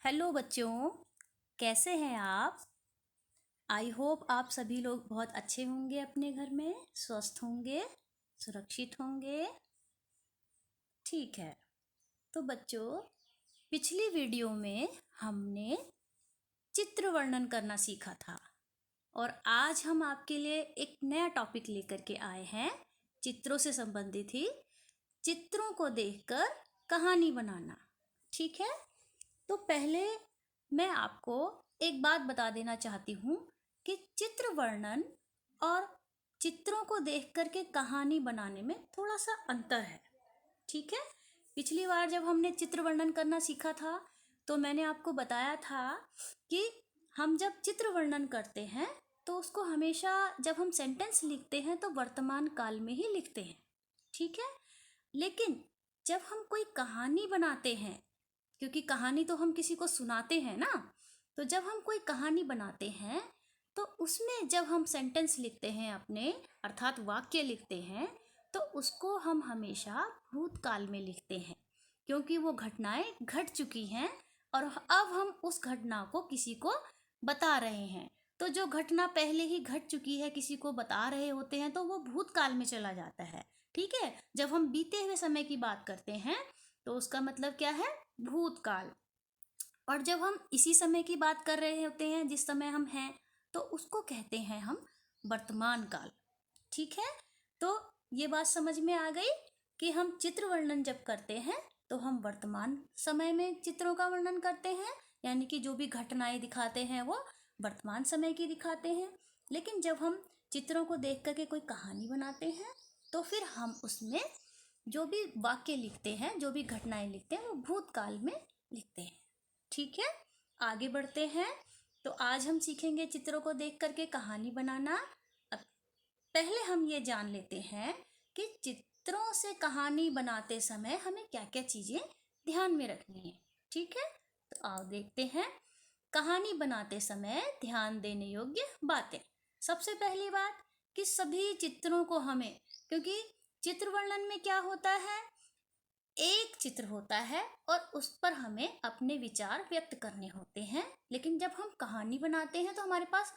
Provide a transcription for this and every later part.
Hello बच्चों, कैसे हैं आप? आई होप आप सभी लोग बहुत अच्छे होंगे, अपने घर में स्वस्थ होंगे, सुरक्षित होंगे। ठीक है। तो बच्चों, पिछली वीडियो में हमने चित्र वर्णन करना सीखा था और आज हम आपके लिए एक नया टॉपिक लेकर के आए हैं। चित्रों से संबंधित ही चित्रों को देखकर कहानी बनाना। ठीक है। तो पहले मैं आपको एक बात बता देना चाहती हूँ कि चित्र वर्णन और चित्रों को देख करके कहानी बनाने में थोड़ा सा अंतर है। ठीक है। पिछली बार जब हमने चित्र वर्णन करना सीखा था तो मैंने आपको बताया था कि हम जब चित्र वर्णन करते हैं तो उसको हमेशा जब हम सेंटेंस लिखते हैं तो वर्तमान काल में ही लिखते हैं। ठीक है। लेकिन जब हम कोई कहानी बनाते हैं, क्योंकि कहानी तो हम किसी को सुनाते हैं ना, तो जब हम कोई कहानी बनाते हैं तो उसमें जब हम सेंटेंस लिखते हैं अपने, अर्थात वाक्य लिखते हैं, तो उसको हम हमेशा भूतकाल में लिखते हैं, क्योंकि वो घटनाएं घट चुकी हैं और अब हम उस घटना को किसी को बता रहे हैं। तो जो घटना पहले ही घट चुकी है किसी को बता रहे होते हैं तो वो भूतकाल में चला जाता है। ठीक है। जब हम बीते हुए समय की बात करते हैं तो उसका मतलब क्या है? भूतकाल। और जब हम इसी समय की बात कर रहे होते हैं जिस समय हम हैं, तो उसको कहते हैं हम वर्तमान काल। ठीक है। तो ये बात समझ में आ गई कि हम चित्र वर्णन जब करते हैं तो हम वर्तमान समय में चित्रों का वर्णन करते हैं, यानी कि जो भी घटनाएं दिखाते हैं वो वर्तमान समय की दिखाते हैं। लेकिन जब हम चित्रों को देख करके कोई कहानी बनाते हैं तो फिर हम उसमें जो भी वाक्य लिखते हैं, जो भी घटनाएं लिखते हैं, वो भूतकाल में लिखते हैं। ठीक है। आगे बढ़ते हैं। तो आज हम सीखेंगे चित्रों को देख करके कहानी बनाना। अब पहले हम ये जान लेते हैं कि चित्रों से कहानी बनाते समय हमें क्या क्या चीजें ध्यान में रखनी है। ठीक है। तो आओ देखते हैं। कहानी बनाते समय ध्यान देने योग्य बातें। सबसे पहली बात कि सभी चित्रों को हमें, क्योंकि चित्र वर्णन में क्या होता है, एक चित्र होता है और उस पर हमें अपने विचार व्यक्त करने होते हैं। लेकिन जब हम कहानी बनाते हैं तो हमारे पास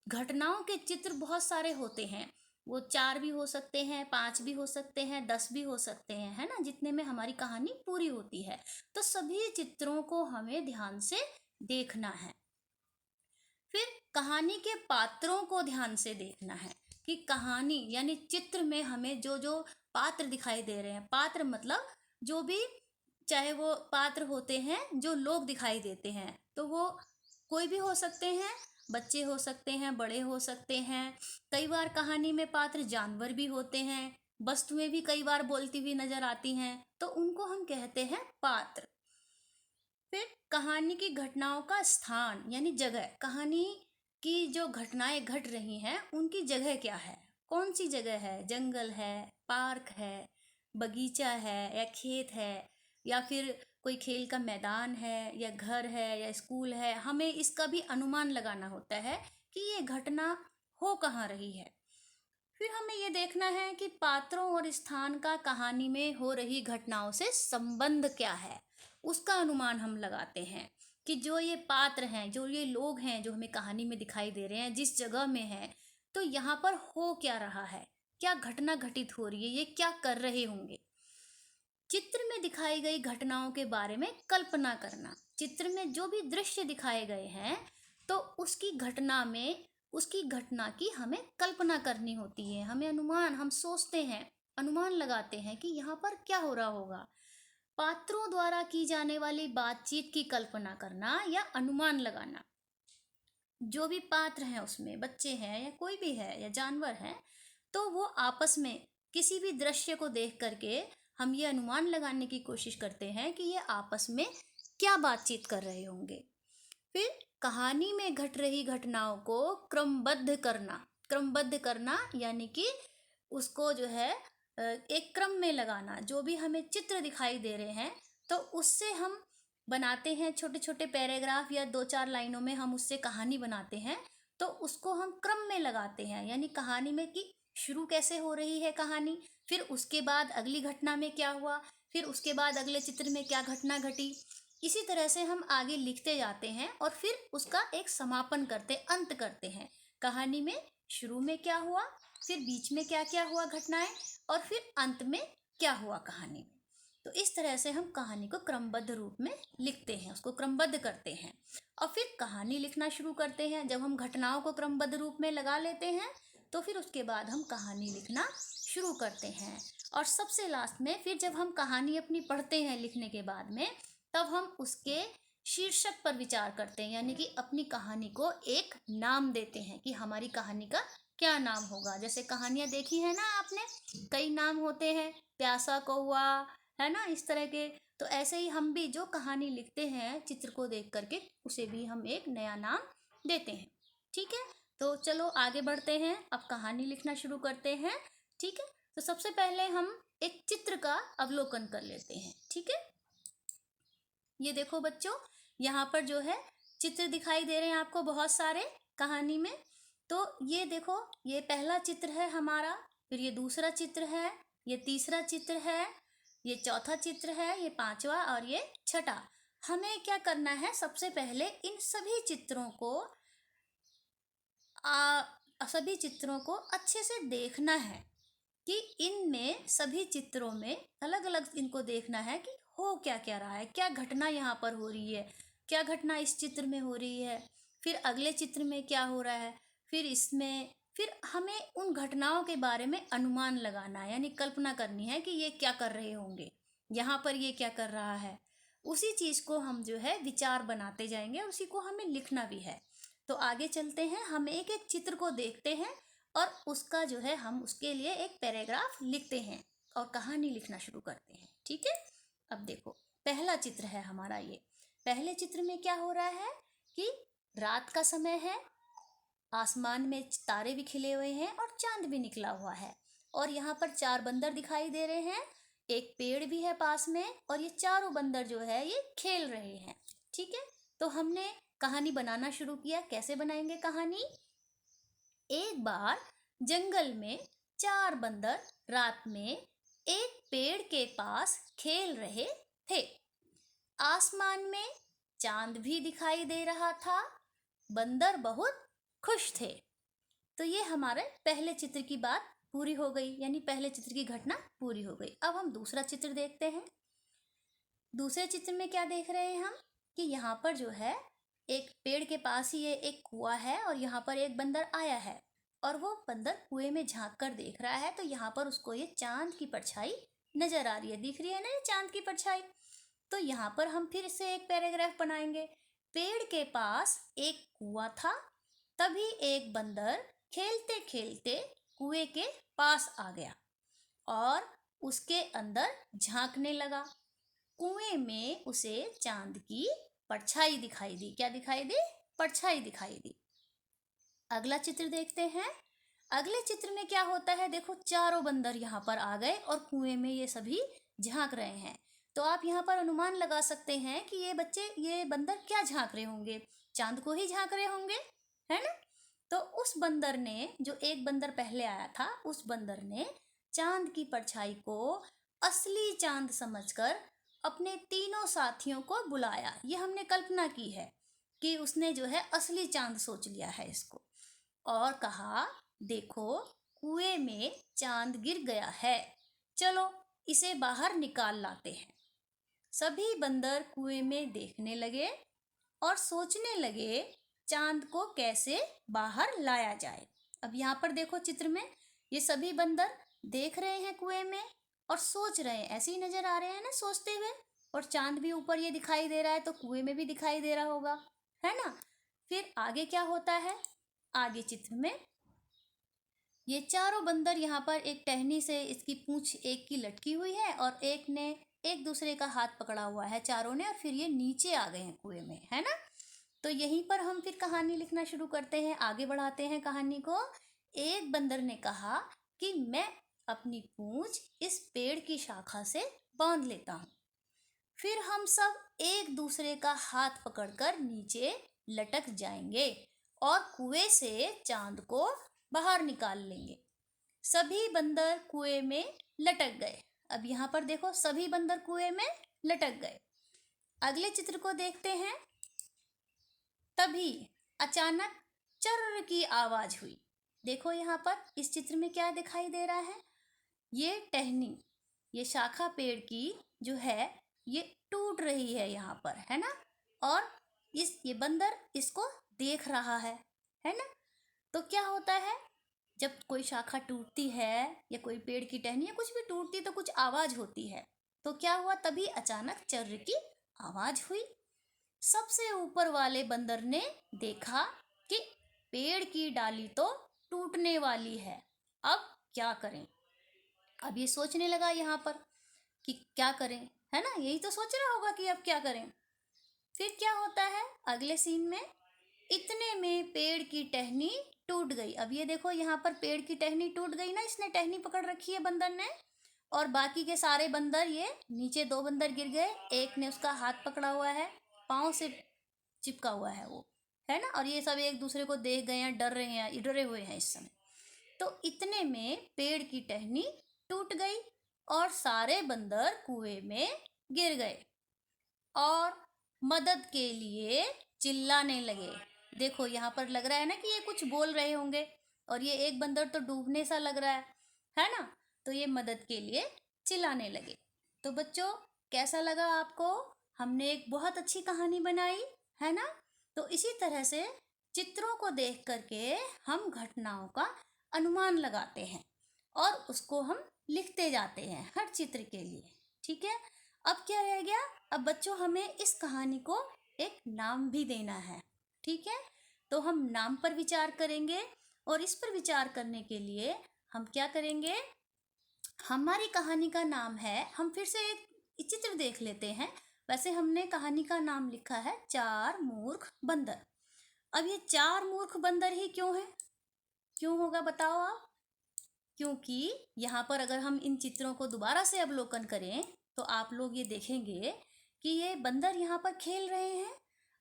घटनाओं के चित्र बहुत सारे होते हैं। वो 4 भी हो सकते हैं, 5 भी हो सकते हैं, 10 भी हो सकते हैं, है ना, जितने में हमारी कहानी पूरी होती है। तो सभी चित्रों को हमें ध्यान से देखना है। फिर कहानी के पात्रों को ध्यान से देखना है कि कहानी यानी चित्र में हमें जो जो पात्र दिखाई दे रहे हैं, पात्र मतलब जो भी, चाहे वो पात्र होते हैं जो लोग दिखाई देते हैं, तो वो कोई भी हो सकते हैं, बच्चे हो सकते हैं, बड़े हो सकते हैं। कई बार कहानी में पात्र जानवर भी होते हैं, वस्तुएं भी कई बार बोलती हुई नजर आती हैं, तो उनको हम कहते हैं पात्र। फिर कहानी की घटनाओं का स्थान यानी जगह, कहानी की जो घटनाएं घट रही हैं उनकी जगह क्या है, कौन सी जगह है, जंगल है, पार्क है, बगीचा है या खेत है, या फिर कोई खेल का मैदान है या घर है या स्कूल है। हमें इसका भी अनुमान लगाना होता है कि ये घटना हो कहाँ रही है। फिर हमें ये देखना है कि पात्रों और स्थान का कहानी में हो रही घटनाओं से संबंध क्या है, उसका अनुमान हम लगाते हैं कि जो ये पात्र हैं, जो ये लोग हैं जो हमें कहानी में दिखाई दे रहे हैं, जिस जगह में है, तो यहाँ पर हो क्या रहा है, क्या घटना घटित हो रही है, ये क्या कर रहे होंगे। चित्र में दिखाई गई घटनाओं के बारे में कल्पना करना। चित्र में जो भी दृश्य दिखाए गए हैं तो उसकी घटना में, उसकी घटना की हमें कल्पना करनी होती है। हमें अनुमान, हम सोचते हैं, अनुमान लगाते हैं कि यहाँ पर क्या हो रहा होगा। पात्रों द्वारा की जाने वाली बातचीत की कल्पना करना या अनुमान लगाना। जो भी पात्र हैं उसमें, बच्चे हैं या कोई भी है या जानवर है, तो वो आपस में किसी भी दृश्य को देख करके हम ये अनुमान लगाने की कोशिश करते हैं कि ये आपस में क्या बातचीत कर रहे होंगे। फिर कहानी में घट रही घटनाओं को क्रमबद्ध करना। क्रमबद्ध करना यानी कि उसको जो है एक क्रम में लगाना। जो भी हमें चित्र दिखाई दे रहे हैं तो उससे हम बनाते हैं छोटे छोटे पैराग्राफ या 2-4 लाइनों में हम उससे कहानी बनाते हैं। तो उसको हम क्रम में लगाते हैं, यानी कहानी में कि शुरू कैसे हो रही है कहानी, फिर उसके बाद अगली घटना में क्या हुआ, फिर उसके बाद अगले चित्र में क्या घटना घटी। इसी तरह से हम आगे लिखते जाते हैं और फिर उसका एक समापन करते, अंत करते हैं। कहानी में शुरू में क्या हुआ, फिर बीच में क्या क्या हुआ घटनाएं, और फिर अंत में क्या हुआ कहानी में। तो इस तरह से हम कहानी को क्रमबद्ध रूप में लिखते हैं, उसको क्रमबद्ध करते हैं और फिर कहानी लिखना शुरू करते हैं। जब हम घटनाओं को क्रमबद्ध रूप में लगा लेते हैं तो फिर उसके बाद हम कहानी लिखना शुरू करते हैं। और सबसे लास्ट में फिर जब हम कहानी अपनी पढ़ते हैं लिखने के बाद में, तब हम उसके शीर्षक पर विचार करते हैं, यानी कि अपनी कहानी को एक नाम देते हैं कि हमारी कहानी का क्या नाम होगा। जैसे कहानियां देखी है ना आपने, कई नाम होते हैं, प्यासा कौवा, है ना, इस तरह के। तो ऐसे ही हम भी जो कहानी लिखते हैं चित्र को देख करके, उसे भी हम एक नया नाम देते हैं। ठीक है, तो चलो आगे बढ़ते हैं, अब कहानी लिखना शुरू करते हैं। ठीक है, तो सबसे पहले हम एक चित्र का अवलोकन कर लेते हैं। ठीक है, ये देखो बच्चों, यहाँ पर जो है चित्र दिखाई दे रहे हैं आपको बहुत सारे कहानी में। तो ये देखो, ये पहला चित्र है हमारा, फिर ये दूसरा चित्र है, ये तीसरा चित्र है, ये चौथा चित्र है, ये पांचवा और ये छठा। हमें क्या करना है, सबसे पहले इन सभी चित्रों को अच्छे से देखना है कि इनमें सभी चित्रों में अलग अलग इनको देखना है कि हो क्या क्या रहा है, क्या घटना यहाँ पर हो रही है, क्या घटना इस चित्र में हो रही है, फिर अगले चित्र में क्या हो रहा है, फिर इसमें, फिर हमें उन घटनाओं के बारे में अनुमान लगाना है, यानी कल्पना करनी है कि ये क्या कर रहे होंगे, यहाँ पर ये क्या कर रहा है। उसी चीज को हम जो है विचार बनाते जाएंगे और उसी को हमें लिखना भी है। तो आगे चलते हैं, हम एक एक चित्र को देखते हैं और उसका जो है हम उसके लिए एक पैराग्राफ लिखते हैं और कहानी लिखना शुरू करते हैं। ठीक है, अब देखो पहला चित्र है हमारा ये। पहले चित्र में क्या हो रहा है कि रात का समय है, आसमान में तारे भी खिले हुए हैं और चांद भी निकला हुआ है, और यहाँ पर 4 बंदर दिखाई दे रहे हैं, एक पेड़ भी है पास में, और ये चारों बंदर जो है ये खेल रहे हैं। ठीक है, तो हमने कहानी बनाना शुरू किया। कैसे बनाएंगे कहानी? एक बार जंगल में 4 बंदर रात में एक पेड़ के पास खेल रहे थे। आसमान में चांद भी दिखाई दे रहा था, बंदर बहुत खुश थे। तो ये हमारे पहले चित्र की बात पूरी हो गई, यानी पहले चित्र की घटना पूरी हो गई। अब हम दूसरा चित्र देखते हैं। दूसरे चित्र में क्या देख रहे हैं हम कि यहाँ पर जो है एक पेड़ के पास ही ये एक कुआं है और यहाँ पर एक बंदर आया है और वो बंदर कुएं में झांक कर देख रहा है। तो यहाँ पर उसको ये चांद की परछाई नजर आ रही है, दिख रही है ना ये चांद की परछाई। तो यहाँ पर हम फिर से एक पैराग्राफ बनाएंगे। पेड़ के पास एक कुआं था, तभी एक बंदर खेलते खेलते कुएं के पास आ गया और उसके अंदर झांकने लगा। कुएं में उसे चांद की परछाई दिखाई दी। क्या दिखाई दी? परछाई दिखाई दी। अगला चित्र देखते हैं। अगले चित्र में क्या होता है, देखो चारों बंदर यहाँ पर आ गए और कुएं में ये सभी झांक रहे हैं। तो आप यहाँ पर अनुमान लगा सकते हैं कि ये बंदर क्या झांक रहे होंगे, चांद को ही झांक रहे होंगे, है ना। तो उस बंदर ने, जो एक बंदर पहले आया था, उस बंदर ने चांद की परछाई को असली चांद समझकर अपने तीनों साथियों को बुलाया। ये हमने कल्पना की है कि उसने जो है असली चांद सोच लिया है इसको, और कहा देखो कुएं में चांद गिर गया है, चलो इसे बाहर निकाल लाते हैं। सभी बंदर कुएं में देखने लगे और सोचने लगे चांद को कैसे बाहर लाया जाए। अब यहाँ पर देखो चित्र में ये सभी बंदर देख रहे हैं कुएं में और सोच रहे हैं, ऐसे ही नजर आ रहे हैं ना सोचते हुए, और चांद भी ऊपर ये दिखाई दे रहा है तो कुएं में भी दिखाई दे रहा होगा, है ना। फिर आगे क्या होता है, आगे चित्र में ये चारों बंदर यहाँ पर एक टहनी से, इसकी पूंछ एक की लटकी हुई है और एक ने एक दूसरे का हाथ पकड़ा हुआ है चारों ने, और फिर ये नीचे आ गए हैं कुएं में, है ना। तो यहीं पर हम फिर कहानी लिखना शुरू करते हैं, आगे बढ़ाते हैं कहानी को। एक बंदर ने कहा कि मैं अपनी पूंछ इस पेड़ की शाखा से बांध लेता हूँ। फिर हम सब एक दूसरे का हाथ पकड़कर नीचे लटक जाएंगे और कुएं से चांद को बाहर निकाल लेंगे। सभी बंदर कुएं में लटक गए। अब यहाँ पर देखो सभी बंदर कुएं में लटक गए। अगले चित्र को देखते हैं। तभी अचानक चर्र की आवाज हुई। देखो यहाँ पर इस चित्र में क्या दिखाई दे रहा है। ये टहनी, ये शाखा पेड़ की जो है ये टूट रही है यहाँ पर, है ना। और ये बंदर इसको देख रहा है ना। तो क्या होता है, जब कोई शाखा टूटती है या कोई पेड़ की टहनी या कुछ भी टूटती तो कुछ आवाज होती है। तो क्या हुआ, तभी अचानक चर्र की आवाज हुई। सबसे ऊपर वाले बंदर ने देखा कि पेड़ की डाली तो टूटने वाली है, अब क्या करें। अब ये सोचने लगा यहाँ पर कि क्या करें, है ना। यही तो सोच रहा होगा कि अब क्या करें। फिर क्या होता है अगले सीन में, इतने में पेड़ की टहनी टूट गई। अब ये देखो यहाँ पर पेड़ की टहनी टूट गई ना, इसने टहनी पकड़ रखी है बंदर ने, और बाकी के सारे बंदर, ये नीचे 2 बंदर गिर गए, एक ने उसका हाथ पकड़ा हुआ है, पाँव से चिपका हुआ है वो, है ना। और ये सब एक दूसरे को देख गए हैं, डर रहे हैं, डरे हुए हैं इस समय। तो इतने में पेड़ की टहनी टूट गई और सारे बंदर कुएं में गिर गए और मदद के लिए चिल्लाने लगे। देखो यहाँ पर लग रहा है ना कि ये कुछ बोल रहे होंगे, और ये एक बंदर तो डूबने सा लग रहा है ना। तो ये मदद के लिए चिल्लाने लगे। तो बच्चों, कैसा लगा आपको? हमने एक बहुत अच्छी कहानी बनाई, है ना। तो इसी तरह से चित्रों को देख करके हम घटनाओं का अनुमान लगाते हैं और उसको हम लिखते जाते हैं हर चित्र के लिए, ठीक है। अब क्या रह गया, अब बच्चों हमें इस कहानी को एक नाम भी देना है, ठीक है। तो हम नाम पर विचार करेंगे और इस पर विचार करने के लिए हम क्या करेंगे, हमारी कहानी का नाम है, हम फिर से एक चित्र देख लेते हैं। वैसे हमने कहानी का नाम लिखा है 4 मूर्ख बंदर। अब ये 4 मूर्ख बंदर ही क्यों है, क्यों होगा बताओ आप। क्योंकि यहाँ पर अगर हम इन चित्रों को दोबारा से अवलोकन करें तो आप लोग ये देखेंगे कि ये बंदर यहाँ पर खेल रहे हैं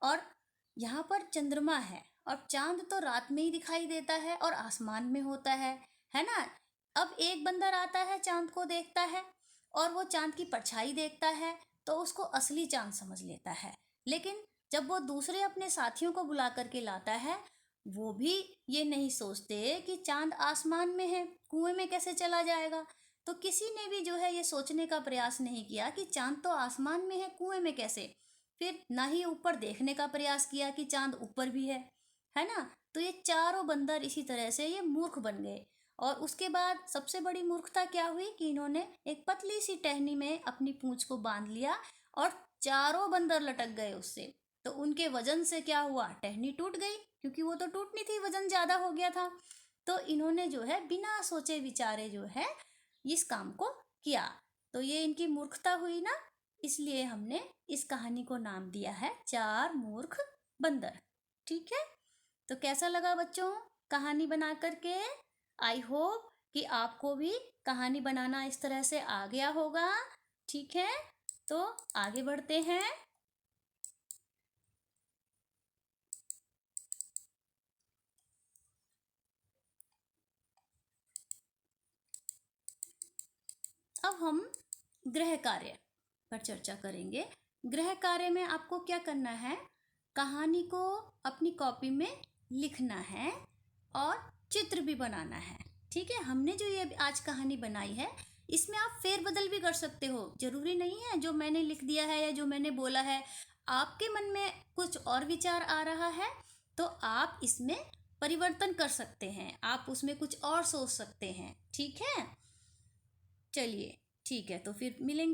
और यहाँ पर चंद्रमा है और चांद तो रात में ही दिखाई देता है और आसमान में होता है ना। अब एक बंदर आता है, चांद को देखता है और वो चांद की परछाई देखता है तो उसको असली चांद समझ लेता है। लेकिन जब वो दूसरे अपने साथियों को बुला करके लाता है, वो भी ये नहीं सोचते कि चांद आसमान में है, कुएं में कैसे चला जाएगा। तो किसी ने भी जो है ये सोचने का प्रयास नहीं किया कि चांद तो आसमान में है, कुएं में कैसे। फिर ना ही ऊपर देखने का प्रयास किया कि चांद ऊपर भी है ना। तो ये चारों बंदर इसी तरह से ये मूर्ख बन गए। और उसके बाद सबसे बड़ी मूर्खता क्या हुई कि इन्होंने एक पतली सी टहनी में अपनी पूंछ को बांध लिया और चारों बंदर लटक गए उससे। तो उनके वजन से क्या हुआ, टहनी टूट गई, क्योंकि वो तो टूटनी थी, वजन ज्यादा हो गया था। तो इन्होंने जो है बिना सोचे विचारे जो है इस काम को किया। तो ये इनकी मूर्खता हुई ना, इसलिए हमने इस कहानी को नाम दिया है 4 मूर्ख बंदर, ठीक है। तो कैसा लगा बच्चों कहानी बना करके? आई होप कि आपको भी कहानी बनाना इस तरह से आ गया होगा, ठीक है। तो आगे बढ़ते हैं। अब हम गृह कार्य पर चर्चा करेंगे। गृह कार्य में आपको क्या करना है, कहानी को अपनी कॉपी में लिखना है और चित्र भी बनाना है, ठीक है। हमने जो ये आज कहानी बनाई है इसमें आप फेरबदल भी कर सकते हो। जरूरी नहीं है जो मैंने लिख दिया है या जो मैंने बोला है, आपके मन में कुछ और विचार आ रहा है तो आप इसमें परिवर्तन कर सकते हैं, आप उसमें कुछ और सोच सकते हैं, ठीक है। चलिए ठीक है, तो फिर मिलेंगे।